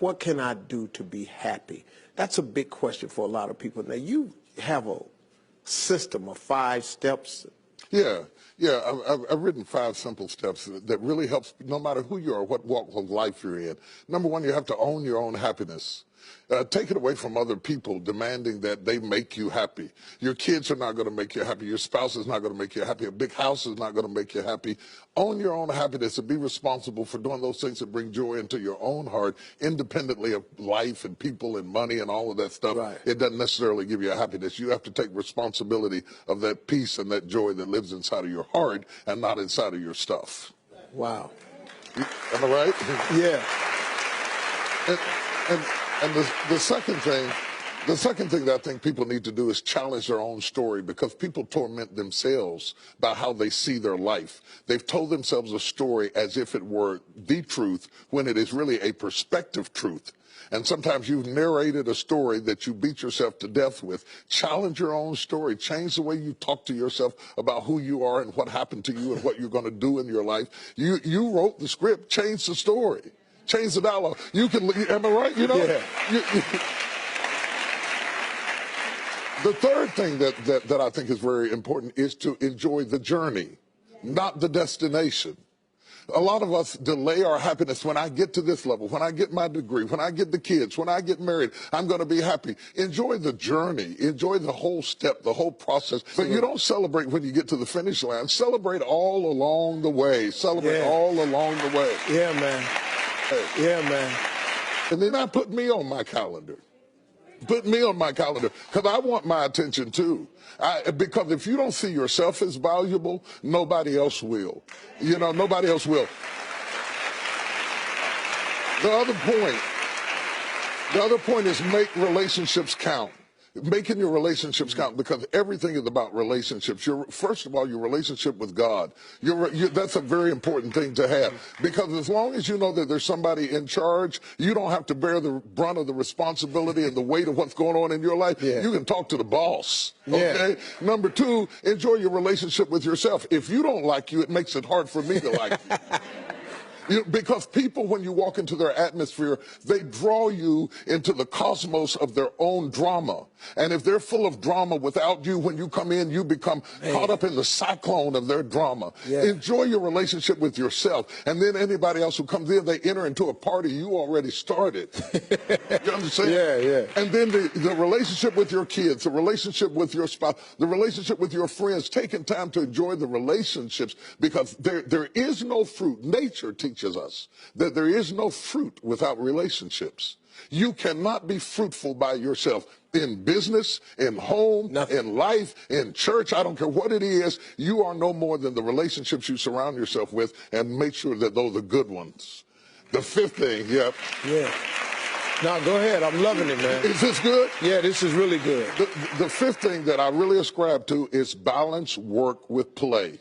what can I do to be happy? That's a big question for a lot of people. Now, you have a system of 5 steps. Yeah. I've written 5 simple steps that really helps no matter who you are, what walk of life you're in. Number 1, you have to own your own happiness. Take it away from other people demanding that they make you happy. Your kids are not going to make you happy. Your spouse is not going to make you happy. A big house is not going to make you happy. Own your own happiness and be responsible for doing those things that bring joy into your own heart, independently of life and people and money and all of that stuff. Right. It doesn't necessarily give you a happiness. You have to take responsibility of that peace and that joy that lives inside of your heart and not inside of your stuff. Wow. Am I right? Yeah. And the second thing that I think people need to do is challenge their own story, because people torment themselves by how they see their life. They've told themselves a story as if it were the truth when it is really a perspective truth. And sometimes you've narrated a story that you beat yourself to death with. Challenge your own story. Change the way you talk to yourself about who you are and what happened to you and what you're going to do in your life. You wrote the script. Change the story. Change the dialogue. You can, am I right? You know? Yeah. The third thing that I think is very important is to enjoy the journey, not the destination. A lot of us delay our happiness. When I get to this level, when I get my degree, when I get the kids, when I get married, I'm going to be happy. Enjoy the journey. Enjoy the whole step, the whole process. But you don't celebrate when you get to the finish line. Celebrate all along the way. Celebrate all along the way. Yeah, man. Yeah, man. And then I put me on my calendar. Put me on my calendar, because I want my attention too. Because if you don't see yourself as valuable, nobody else will. You know, nobody else will. The other point is make relationships count. Making your relationships count, because everything is about relationships. First of all, your relationship with God. That's a very important thing to have, because as long as you know that there's somebody in charge, you don't have to bear the brunt of the responsibility and the weight of what's going on in your life. Yeah. You can talk to the boss. Okay. Yeah. Number 2, enjoy your relationship with yourself. If you don't like you, it makes it hard for me to like you. Because people, when you walk into their atmosphere, they draw you into the cosmos of their own drama. And if they're full of drama without you, when you come in, you become caught up in the cyclone of their drama. Yeah. Enjoy your relationship with yourself. And then anybody else who comes in, they enter into a party you already started. You understand? Yeah. And then the relationship with your kids, the relationship with your spouse, the relationship with your friends, taking time to enjoy the relationships, because there is no fruit. Nature teaches us that there is no fruit without relationships. You cannot be fruitful by yourself. In business, in home, in life, in church, I don't care what it is, you are no more than the relationships you surround yourself with, and make sure that those are good ones. The 5th thing, Yeah. No, go ahead. I'm loving it, man. Is this good? Yeah, this is really good. The 5th thing that I really ascribe to is balance work with play.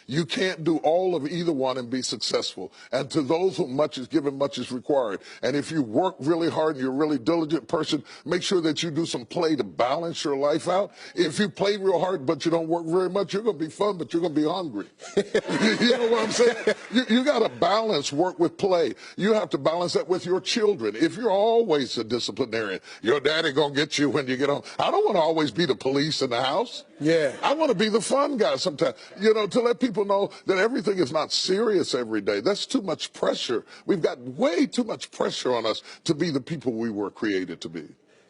You can't do all of either one and be successful. And to those whom much is given, much is required. And if you work really hard and you're a really diligent person, make sure that you do some play to balance your life out. If you play real hard but you don't work very much, you're going to be fun, but you're going to be hungry. You know what I'm saying? You got to balance work with play. You have to balance that with your children. If you're always a disciplinarian, your daddy going to get you when you get home. I don't want to always be the police in the house. Yeah. I want to be the fun guy sometimes, you know, to let people know that everything is not serious every day. That's too much pressure. We've got way too much pressure on us to be the people we were created to be.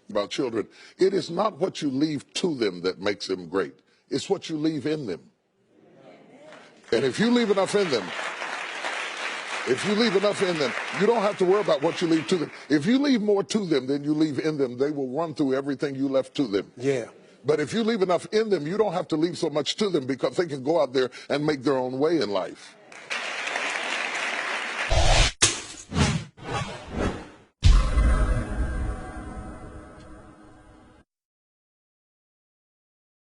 About children, it is not what you leave to them that makes them great. It's what you leave in them. And if you leave enough in them, you don't have to worry about what you leave to them. If you leave more to them than you leave in them, they will run through everything you left to them. Yeah. But if you leave enough in them, you don't have to leave so much to them, because they can go out there and make their own way in life.